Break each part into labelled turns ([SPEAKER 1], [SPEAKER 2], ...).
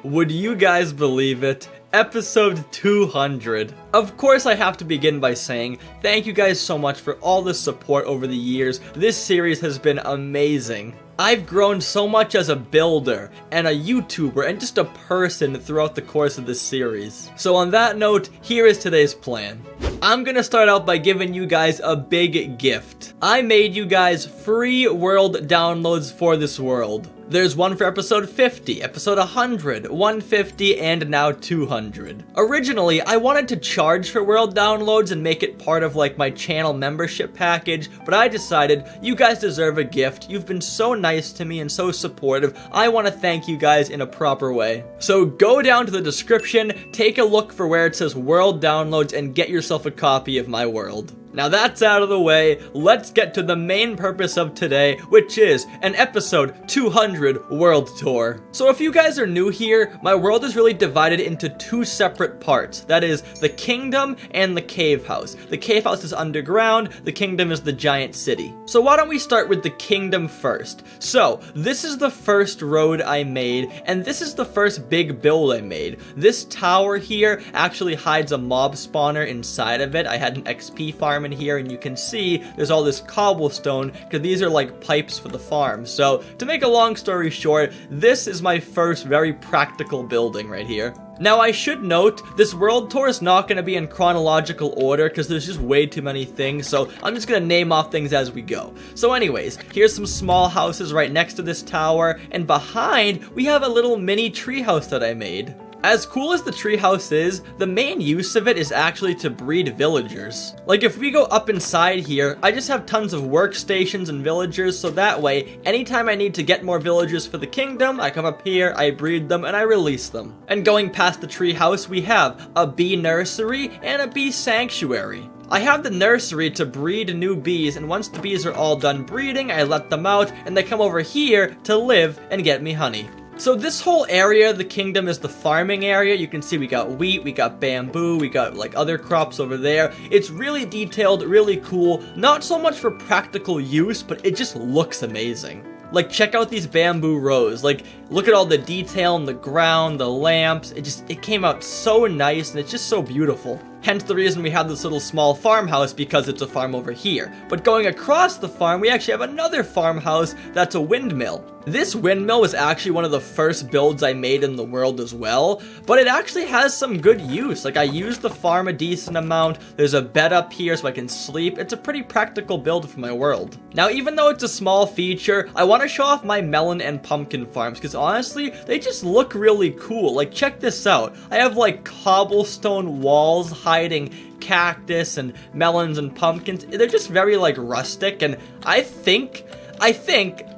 [SPEAKER 1] Would you guys believe it? Episode 200. Of course, I have to begin by saying thank you guys so much for all the support over the years. This series has been amazing. I've grown so much as a builder and a YouTuber and just a person throughout the course of this series. So on that note, here is today's plan. I'm gonna start out by giving you guys a big gift. I made you guys free world downloads for this world. There's one for episode 50, episode 100, 150, and now 200. Originally, I wanted to charge for world downloads and make it part of like my channel membership package, but I decided you guys deserve a gift. You've been so nice to me and so supportive. I want to thank you guys in a proper way. So go down to the description, take a look for where it says world downloads, and get yourself a copy of my world. Now that's out of the way, let's get to the main purpose of today, which is an episode 200 world tour. So if you guys are new here, my world is really divided into two separate parts. That is the kingdom and the cave house. The cave house is underground, the kingdom is the giant city. So why don't we start with the kingdom first? So this is the first road I made, and this is the first big build I made. This tower here actually hides a mob spawner inside of it. I had an XP farm in here, and you can see there's all this cobblestone because these are like pipes for the farm. So to make a long story short, this is my first very practical building right here. Now I should note, this world tour is not going to be in chronological order because there's just way too many things, so I'm just going to name off things as we go. So anyways, here's some small houses right next to this tower, and behind we have a little mini treehouse that I made. As cool as the treehouse is, the main use of it is actually to breed villagers. Like if we go up inside here, I just have tons of workstations and villagers, so that way, anytime I need to get more villagers for the kingdom, I come up here, I breed them, and I release them. And going past the treehouse, we have a bee nursery and a bee sanctuary. I have the nursery to breed new bees, and once the bees are all done breeding, I let them out, and they come over here to live and get me honey. So this whole area of the kingdom is the farming area. You can see we got wheat, we got bamboo, we got like other crops over there. It's really detailed, really cool. Not so much for practical use, but it just looks amazing. Like, check out these bamboo rows. Like, look at all the detail in the ground, the lamps. It came out so nice, and it's just so beautiful. Hence the reason we have this little small farmhouse, because it's a farm over here. But going across the farm, we actually have another farmhouse that's a windmill. This windmill was actually one of the first builds I made in the world as well, but it actually has some good use. Like, I used the farm a decent amount. There's a bed up here so I can sleep. It's a pretty practical build for my world. Now, even though it's a small feature, I want to show off my melon and pumpkin farms, because honestly, they just look really cool. Like, check this out. I have like cobblestone walls hiding cactus and melons and pumpkins. They're just very like rustic, and I think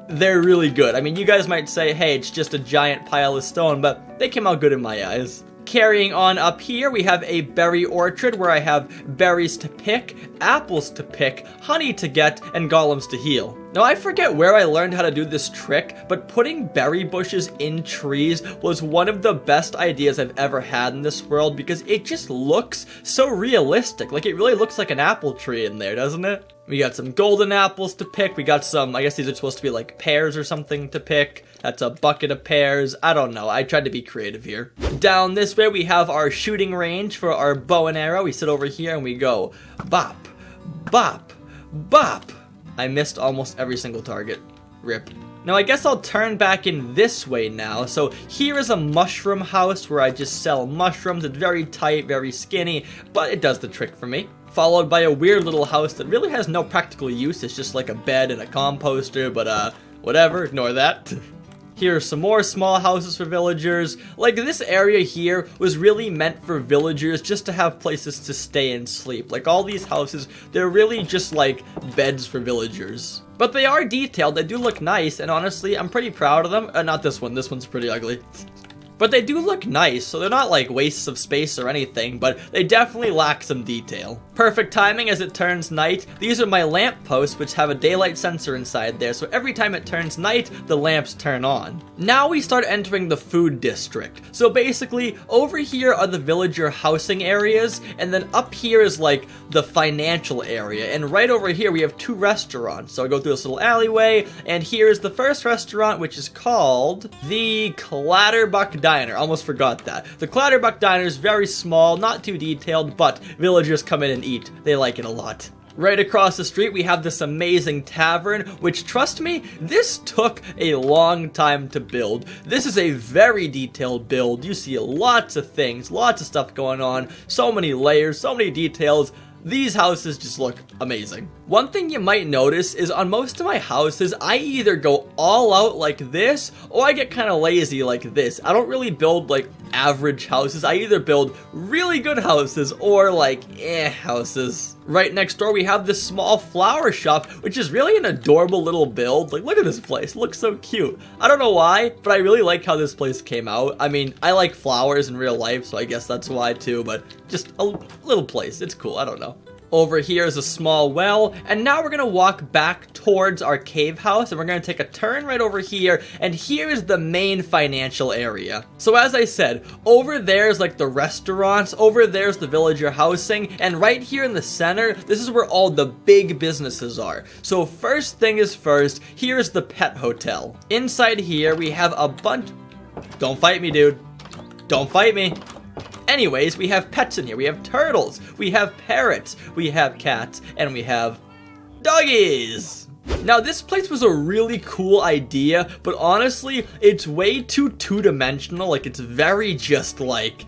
[SPEAKER 1] they're really good. I mean, you guys might say, hey, it's just a giant pile of stone, but they came out good in my eyes. Carrying on up here, we have a berry orchard where I have berries to pick, apples to pick, honey to get, and golems to heal. Now, I forget where I learned how to do this trick, but putting berry bushes in trees was one of the best ideas I've ever had in this world, because it just looks so realistic. Like, it really looks like an apple tree in there, doesn't it? We got some golden apples to pick. We got some, I guess these are supposed to be like pears or something to pick. That's a bucket of pears. I don't know. I tried to be creative here. Down this way, we have our shooting range for our bow and arrow. We sit over here and we go bop, bop, bop. I missed almost every single target. Rip. Now, I guess I'll turn back in this way now. So here is a mushroom house where I just sell mushrooms. It's very tight, very skinny, but it does the trick for me. Followed by a weird little house that really has no practical use. It's just like a bed and a composter, but whatever, ignore that. Here are some more small houses for villagers. Like, this area here was really meant for villagers just to have places to stay and sleep. Like, all these houses, they're really just like beds for villagers. But they are detailed, they do look nice, and honestly, I'm pretty proud of them. Not this one's pretty ugly. But they do look nice, so they're not like wastes of space or anything, but they definitely lack some detail. Perfect timing as it turns night. These are my lamp posts, which have a daylight sensor inside there, so every time it turns night, the lamps turn on. Now we start entering the food district. So basically, over here are the villager housing areas, and then up here is like the financial area, and right over here we have 2 restaurants. So I go through this little alleyway, and here's the first restaurant, which is called the Clatterbuck Diner. Almost forgot that. The Clatterbuck Diner is very small, not too detailed, but villagers come in and eat. They like it a lot. Right across the street, we have this amazing tavern, which, trust me, this took a long time to build. This is a very detailed build. You see lots of things, lots of stuff going on, so many layers, so many details. These houses just look amazing. One thing you might notice is on most of my houses, I either go all out like this, or I get kind of lazy like this. I don't really build like average houses. I either build really good houses or like houses. Right next door, we have this small flower shop, which is really an adorable little build. Like, look at this place. It looks so cute. I don't know why, but I really like how this place came out. I mean, I like flowers in real life, so I guess that's why too, but just a little place. It's cool. I don't know. Over here is a small well, and now we're gonna walk back towards our cave house, and we're gonna take a turn right over here, and here is the main financial area. So as I said, over there's like the restaurants, over there's the villager housing, and right here in the center, this is where all the big businesses are. So first thing is first, here's the pet hotel. Inside here, we have a bunch... Don't fight me, dude. Don't fight me. Anyways, we have pets in here. We have turtles, we have parrots, we have cats, and we have doggies. Now, this place was a really cool idea, but honestly, it's way too two-dimensional. Like, it's very just like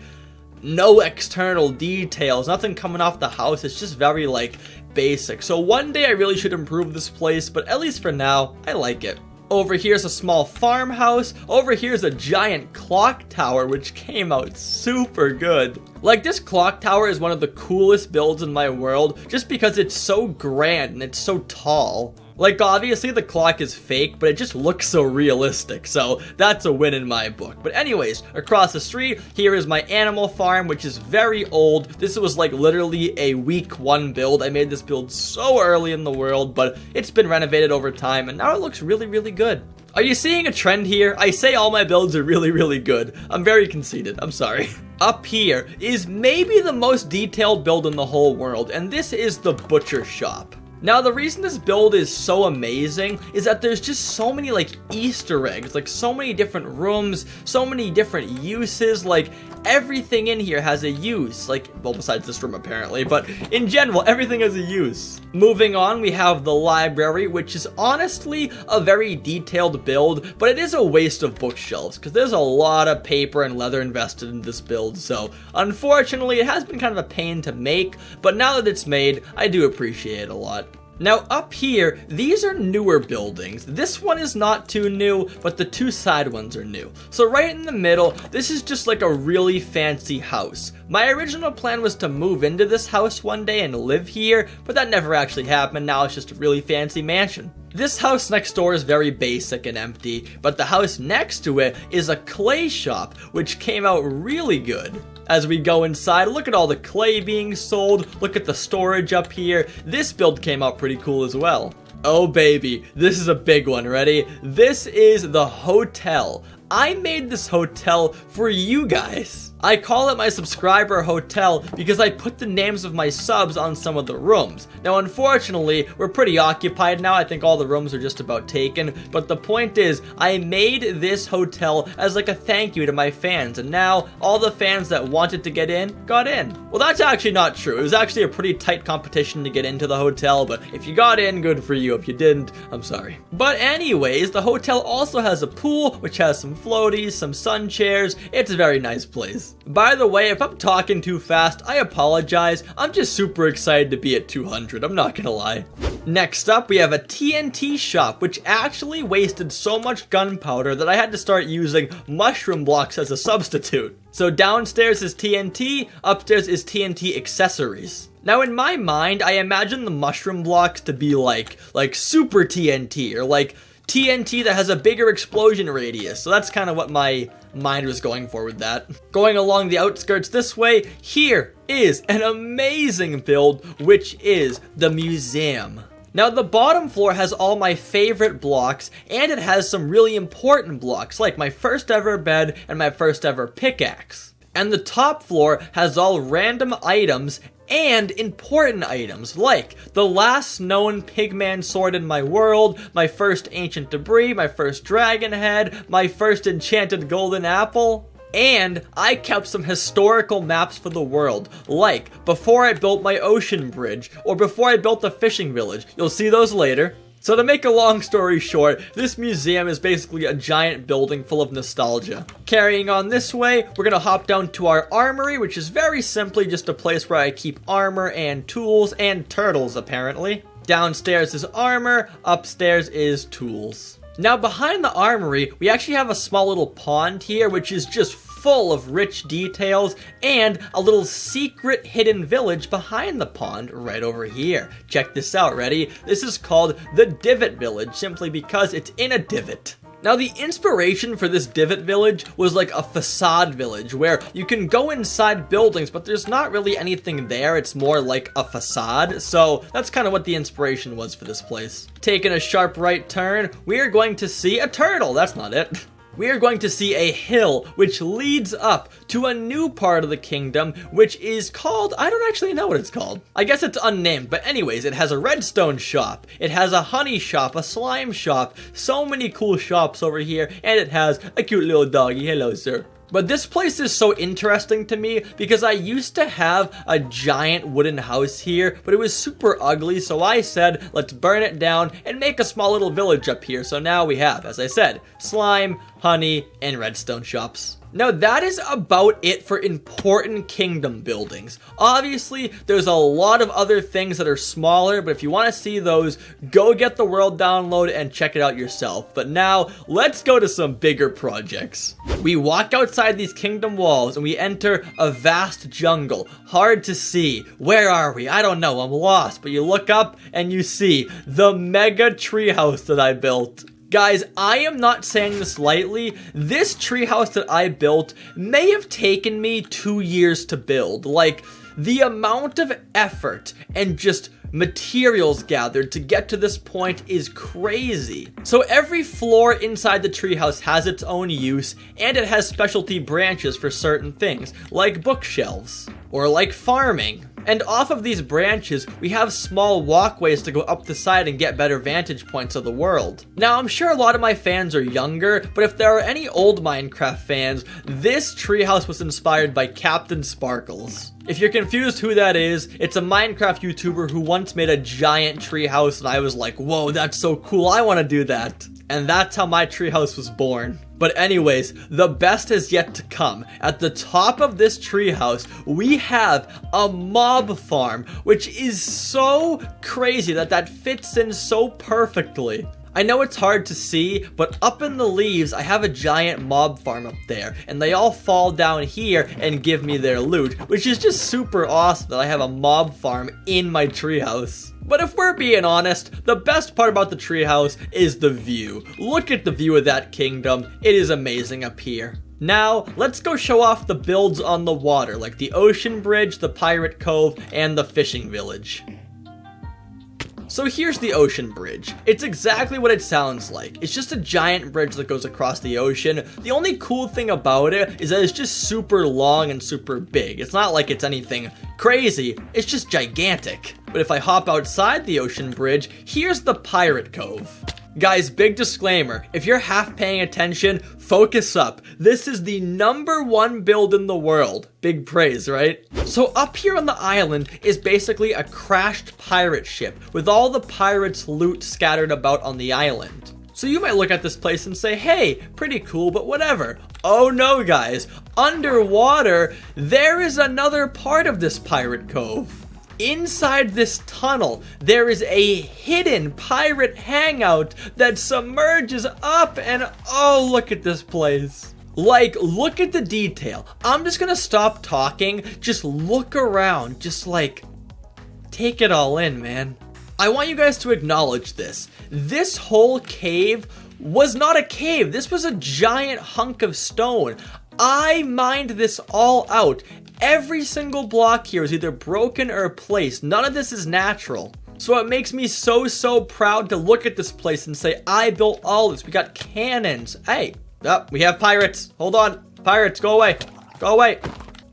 [SPEAKER 1] no external details, nothing coming off the house. It's just very like basic. So one day I really should improve this place, but at least for now, I like it. Over here's a small farmhouse. Over here's a giant clock tower, which came out super good. Like, this clock tower is one of the coolest builds in my world, just because it's so grand and it's so tall. Like, obviously the clock is fake, but it just looks so realistic, so that's a win in my book. But anyways, across the street, here is my animal farm, which is very old. This was like literally a week 1 build. I made this build so early in the world, but it's been renovated over time, and now it looks really, really good. Are you seeing a trend here? I say all my builds are really, really good. I'm very conceited, I'm sorry. Up here is maybe the most detailed build in the whole world, and this is the butcher shop. Now, the reason this build is so amazing is that there's just so many, like, Easter eggs, like, so many different rooms, so many different uses, like, everything in here has a use, like, well, besides this room, apparently, but in general, everything has a use. Moving on, we have the library, which is honestly a very detailed build, but it is a waste of bookshelves, because there's a lot of paper and leather invested in this build, so unfortunately, it has been kind of a pain to make, but now that it's made, I do appreciate it a lot. Now up here, these are newer buildings. This one is not too new, but the 2 side ones are new. So right in the middle, this is just like a really fancy house. My original plan was to move into this house one day and live here, but that never actually happened. Now it's just a really fancy mansion. This house next door is very basic and empty, but the house next to it is a clay shop, which came out really good. As we go inside, look at all the clay being sold, look at the storage up here. This build came out pretty cool as well. Oh baby, this is a big one, ready? This is the hotel. I made this hotel for you guys. I call it my subscriber hotel because I put the names of my subs on some of the rooms. Now, unfortunately, we're pretty occupied now. I think all the rooms are just about taken. But the point is, I made this hotel as like a thank you to my fans. And now, all the fans that wanted to get in, got in. Well, that's actually not true. It was actually a pretty tight competition to get into the hotel. But if you got in, good for you. If you didn't, I'm sorry. But anyways, the hotel also has a pool, which has some floaties, some sun chairs. It's a very nice place. By the way, if I'm talking too fast, I apologize. I'm just super excited to be at 200, I'm not gonna lie. Next up, we have a TNT shop, which actually wasted so much gunpowder that I had to start using mushroom blocks as a substitute. So downstairs is TNT, upstairs is TNT accessories. Now, in my mind, I imagine the mushroom blocks to be like super TNT, or like TNT that has a bigger explosion radius. So that's kind of what my mind was going for with that. Going along the outskirts this way, here is an amazing build, which is the museum. Now, the bottom floor has all my favorite blocks, and it has some really important blocks, like my first ever bed and my first ever pickaxe. And the top floor has all random items and important items, like the last known pigman sword in my world, my first ancient debris, my first dragon head, my first enchanted golden apple. And I kept some historical maps for the world, like before I built my ocean bridge, or before I built the fishing village. You'll see those later. So to make a long story short, this museum is basically a giant building full of nostalgia. Carrying on this way, we're gonna hop down to our armory, which is very simply just a place where I keep armor and tools and turtles, apparently. Downstairs is armor, upstairs is tools. Now behind the armory, we actually have a small little pond here, which is just full of rich details, and a little secret hidden village behind the pond right over here. Check this out, ready? This is called the Divot Village, simply because it's in a divot. Now, the inspiration for this divot village was like a facade village where you can go inside buildings, but there's not really anything there. It's more like a facade. So that's kind of what the inspiration was for this place. Taking a sharp right turn, we are going to see a turtle. That's not it. We are going to see a hill which leads up to a new part of the kingdom, which is called, I don't actually know what it's called. I guess it's unnamed, but anyways, it has a redstone shop, it has a honey shop, a slime shop, so many cool shops over here, and it has a cute little doggy. Hello, sir. But this place is so interesting to me because I used to have a giant wooden house here, but it was super ugly, so I said, let's burn it down and make a small little village up here. So now we have, as I said, slime, honey, and redstone shops. Now that is about it for important kingdom buildings. Obviously, there's a lot of other things that are smaller, but if you want to see those, go get the world download and check it out yourself. But now, let's go to some bigger projects. We walk outside these kingdom walls and we enter a vast jungle. Hard to see. Where are we? I don't know. I'm lost. But you look up and you see the mega treehouse that I built. Guys, I am not saying this lightly. This treehouse that I built may have taken me 2 years to build. Like, the amount of effort and just materials gathered to get to this point is crazy. So every floor inside the treehouse has its own use, and it has specialty branches for certain things, like bookshelves, or like farming. And off of these branches, we have small walkways to go up the side and get better vantage points of the world. Now, I'm sure a lot of my fans are younger, but if there are any old Minecraft fans, this treehouse was inspired by Captain Sparkles. If you're confused who that is, it's a Minecraft YouTuber who once made a giant treehouse, and I was like, whoa, that's so cool, I want to do that. And that's how my treehouse was born. But anyways, the best is yet to come. At the top of this treehouse, we have a mob farm, which is so crazy that fits in so perfectly. I know it's hard to see, but up in the leaves, I have a giant mob farm up there, and they all fall down here and give me their loot, which is just super awesome that I have a mob farm in my treehouse. But if we're being honest, the best part about the treehouse is the view. Look at the view of that kingdom. It is amazing up here. Now, let's go show off the builds on the water, like the ocean bridge, the pirate cove, and the fishing village. So here's the ocean bridge. It's exactly what it sounds like. It's just a giant bridge that goes across the ocean. The only cool thing about it is that it's just super long and super big. It's not like it's anything crazy, it's just gigantic. But if I hop outside the ocean bridge, here's the pirate cove. Guys, big disclaimer, if you're half paying attention, focus up. This is the #1 build in the world. Big praise, right? So up here on the island is basically a crashed pirate ship with all the pirates' loot scattered about on the island. So you might look at this place and say, hey, pretty cool, but whatever. Oh no, guys, underwater, there is another part of this pirate cove. Inside this tunnel, there is a hidden pirate hangout that submerges up, and oh, look at this place. Like, look at the detail. I'm just gonna stop talking, just look around, just like, take it all in, man. I want you guys to acknowledge this. This whole cave was not a cave. This was a giant hunk of stone. I mined this all out. Every single block here is either broken or placed. None of this is natural. So it makes me so proud to look at this place and say, I built all this. We got cannons. Hey, we have pirates. Hold on. Pirates, go away. Go away.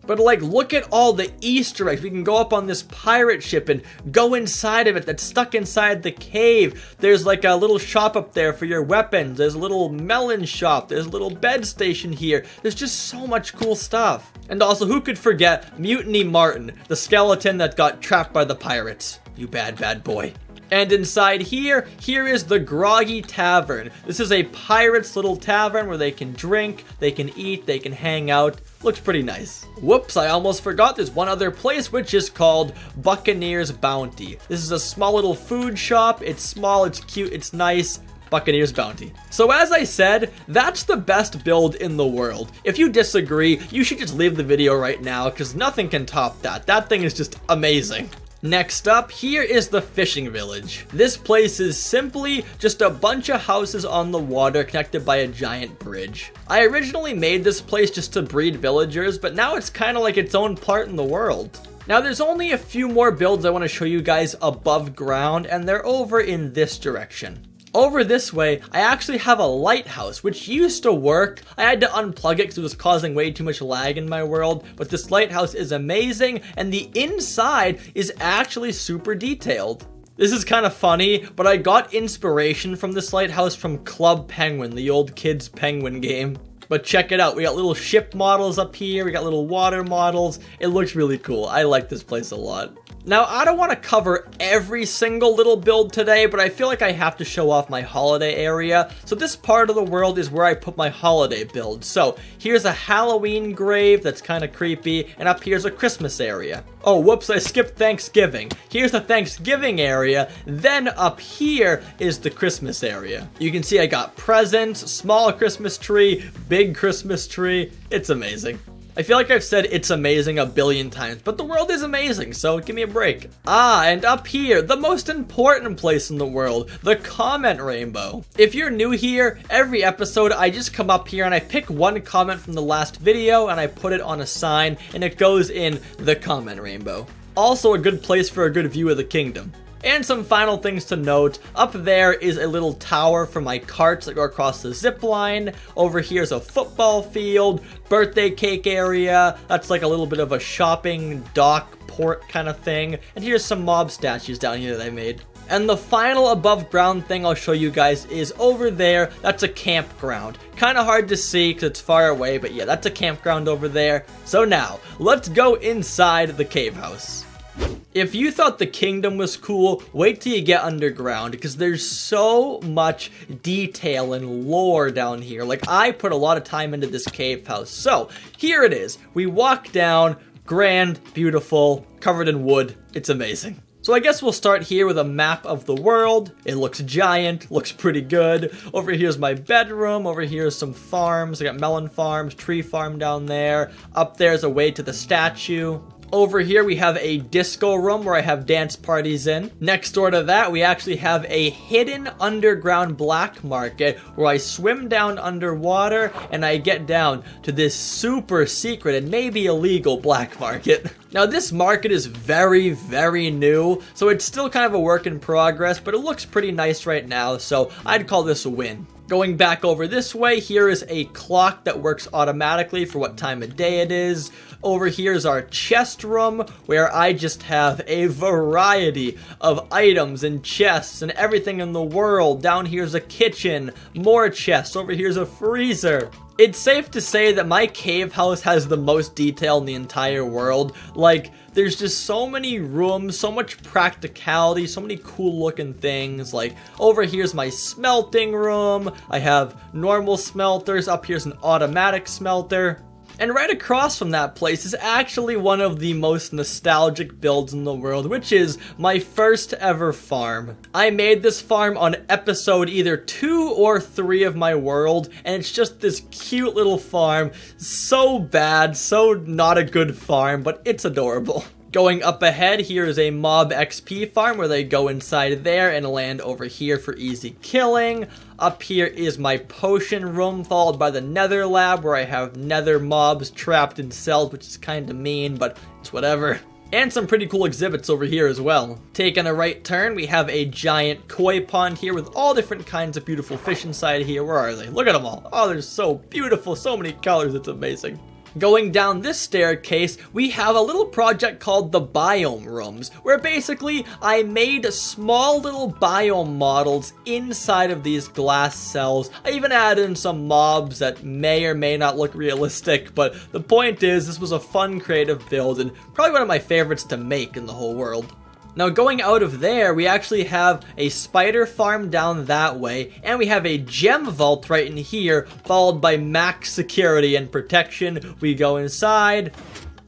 [SPEAKER 1] But like, look at all the Easter eggs. We can go up on this pirate ship and go inside of it that's stuck inside the cave. There's like a little shop up there for your weapons. There's a little melon shop. There's a little bed station here. There's just so much cool stuff. And also, who could forget Mutiny Martin, the skeleton that got trapped by the pirates? You bad boy. And inside here is the Groggy Tavern. This is a pirate's little tavern where they can drink, they can eat, they can hang out. Looks pretty nice. Whoops, I almost forgot there's one other place, which is called Buccaneer's Bounty. This is a small little food shop. It's small, it's cute, it's nice. Buccaneer's Bounty. So as I said, that's the best build in the world. If you disagree, you should just leave the video right now because nothing can top that. That thing is just amazing. Next up, here is the fishing village. This place is simply just a bunch of houses on the water connected by a giant bridge. I originally made this place just to breed villagers, but now it's kind of like its own part in the world. Now there's only a few more builds I want to show you guys above ground, and they're over in this direction. Over this way, I actually have a lighthouse, which used to work. I had to unplug it because it was causing way too much lag in my world, but this lighthouse is amazing, and the inside is actually super detailed. This is kind of funny, but I got inspiration from this lighthouse from Club Penguin, the old kids penguin game. But check it out, we got little ship models up here, we got little water models. It looks really cool. I like this place a lot. Now, I don't want to cover every single little build today, but I feel like I have to show off my holiday area. So this part of the world is where I put my holiday build. So here's a Halloween grave that's kind of creepy, and up here's a Christmas area. Oh, whoops, I skipped Thanksgiving. Here's the Thanksgiving area, then up here is the Christmas area. You can see I got presents, small Christmas tree, big Christmas tree. It's amazing. I feel like I've said it's amazing a billion times, but the world is amazing, so give me a break. And up here, the most important place in the world, the comment rainbow. If you're new here, every episode I just come up here and I pick one comment from the last video and I put it on a sign and it goes in the comment rainbow. Also a good place for a good view of the kingdom. And some final things to note, up there is a little tower for my carts that go across the zip line. Over here's a football field, birthday cake area, that's like a little bit of a shopping dock port kind of thing. And here's some mob statues down here that I made. And the final above ground thing I'll show you guys is over there. That's a campground. Kind of hard to see because it's far away, but yeah, that's a campground over there. So now, let's go inside the cave house. If you thought the kingdom was cool, wait till you get underground because there's so much detail and lore down here. Like, I put a lot of time into this cave house. So, here it is. We walk down, grand, beautiful, covered in wood. It's amazing. So I guess we'll start here with a map of the world. It looks giant, looks pretty good. Over here's my bedroom. Over here's some farms. I got melon farms, tree farm down there. Up there's a way to the statue. Over here we have a disco room where I have dance parties in. Next door to that we actually have a hidden underground black market where I swim down underwater and I get down to this super secret and maybe illegal black market. Now this market is very new, so it's still kind of a work in progress, but it looks pretty nice right now, so I'd call this a win. Going back over this way, here is a clock that works automatically for what time of day it is. Over here is our chest room, where I just have a variety of items and chests and everything in the world. Down here's a kitchen, more chests. Over here's a freezer. It's safe to say that my cave house has the most detail in the entire world. Like, there's just so many rooms, so much practicality, so many cool looking things. Like, over here's my smelting room. I have normal smelters. Up here's an automatic smelter. And right across from that place is actually one of the most nostalgic builds in the world, which is my first ever farm. I made this farm on episode either 2 or 3 of my world, and it's just this cute little farm. So bad, so not a good farm, but it's adorable. Going up ahead, here is a mob XP farm where they go inside there and land over here for easy killing. Up here is my potion room, followed by the nether lab where I have nether mobs trapped in cells, which is kind of mean, but it's whatever. And some pretty cool exhibits over here as well. Taking a right turn, we have a giant koi pond here with all different kinds of beautiful fish inside here. Where are they? Look at them all. Oh, they're so beautiful. So many colors. It's amazing. Going down this staircase, we have a little project called the Biome Rooms, where basically I made small little biome models inside of these glass cells. I even added in some mobs that may or may not look realistic, but the point is this was a fun creative build and probably one of my favorites to make in the whole world. Now going out of there, we actually have a spider farm down that way, and we have a gem vault right in here, followed by max security and protection. We go inside,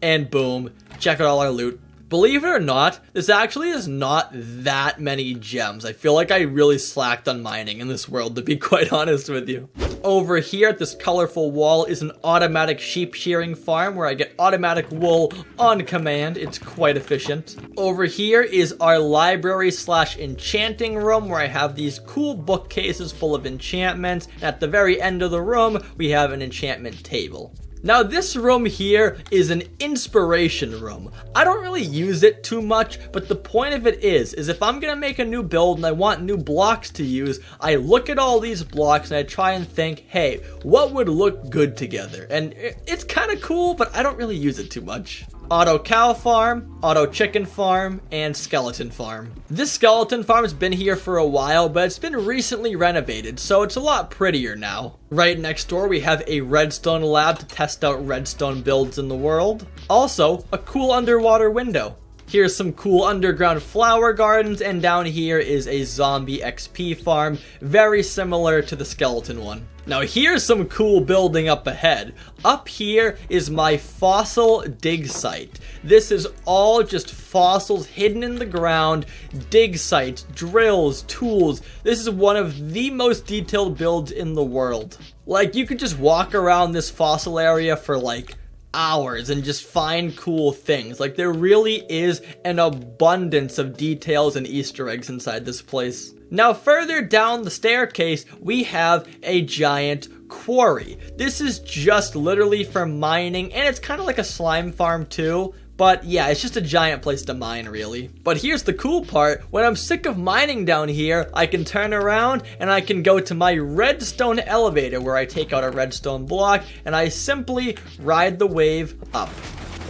[SPEAKER 1] and boom, check out all our loot. Believe it or not, this actually is not that many gems. I feel like I really slacked on mining in this world, to be quite honest with you. Over here at this colorful wall is an automatic sheep shearing farm where I get automatic wool on command. It's quite efficient. Over here is our library slash enchanting room where I have these cool bookcases full of enchantments. And at the very end of the room, we have an enchantment table. Now this room here is an inspiration room. I don't really use it too much, but the point of it is if I'm gonna make a new build and I want new blocks to use, I look at all these blocks and I try and think, hey, what would look good together? And it's kind of cool, but I don't really use it too much. Auto cow farm, auto chicken farm, and skeleton farm. This skeleton farm has been here for a while, but it's been recently renovated, so it's a lot prettier now. Right next door, we have a redstone lab to test out redstone builds in the world. Also, a cool underwater window. Here's some cool underground flower gardens, and down here is a zombie XP farm, very similar to the skeleton one. Now here's some cool building up ahead. Up here is my fossil dig site. This is all just fossils hidden in the ground, dig sites, drills, tools. This is one of the most detailed builds in the world. Like, you could just walk around this fossil area for like hours and just find cool things. Like, there really is an abundance of details and Easter eggs inside this place. Now further down the staircase, we have a giant quarry. This is just literally for mining, and it's kind of like a slime farm too. But yeah, it's just a giant place to mine, really. But here's the cool part. When I'm sick of mining down here, I can turn around and I can go to my redstone elevator where I take out a redstone block and I simply ride the wave up.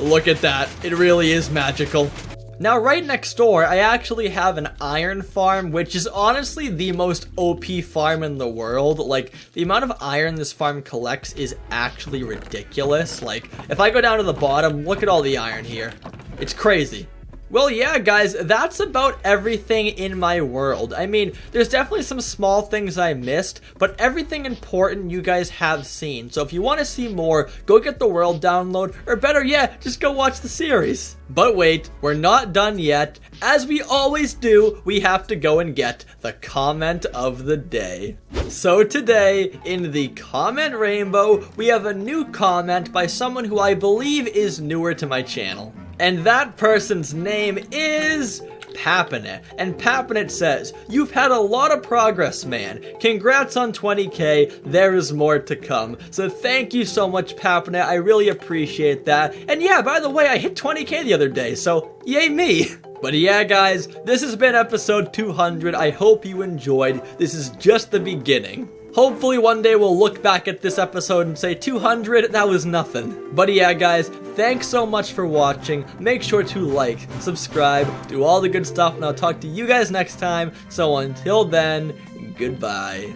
[SPEAKER 1] Look at that. It really is magical. Now, right next door, I actually have an iron farm, which is honestly the most OP farm in the world. Like, the amount of iron this farm collects is actually ridiculous. Like, if I go down to the bottom, look at all the iron here. It's crazy. Well, yeah, guys, that's about everything in my world. I mean, there's definitely some small things I missed, but everything important you guys have seen. So if you want to see more, go get the world download, or better yet, just go watch the series. But wait, we're not done yet. As we always do, we have to go and get the comment of the day. So today, in the comment rainbow, we have a new comment by someone who I believe is newer to my channel. And that person's name is Papinet. And Papinet says, "You've had a lot of progress, man. Congrats on 20k. There is more to come." So thank you so much, Papinet. I really appreciate that. And yeah, by the way, I hit 20k the other day, so yay me. But yeah, guys, this has been episode 200. I hope you enjoyed. This is just the beginning. Hopefully one day we'll look back at this episode and say 200, that was nothing. But yeah, guys, thanks so much for watching. Make sure to like, subscribe, do all the good stuff, and I'll talk to you guys next time. So until then, goodbye.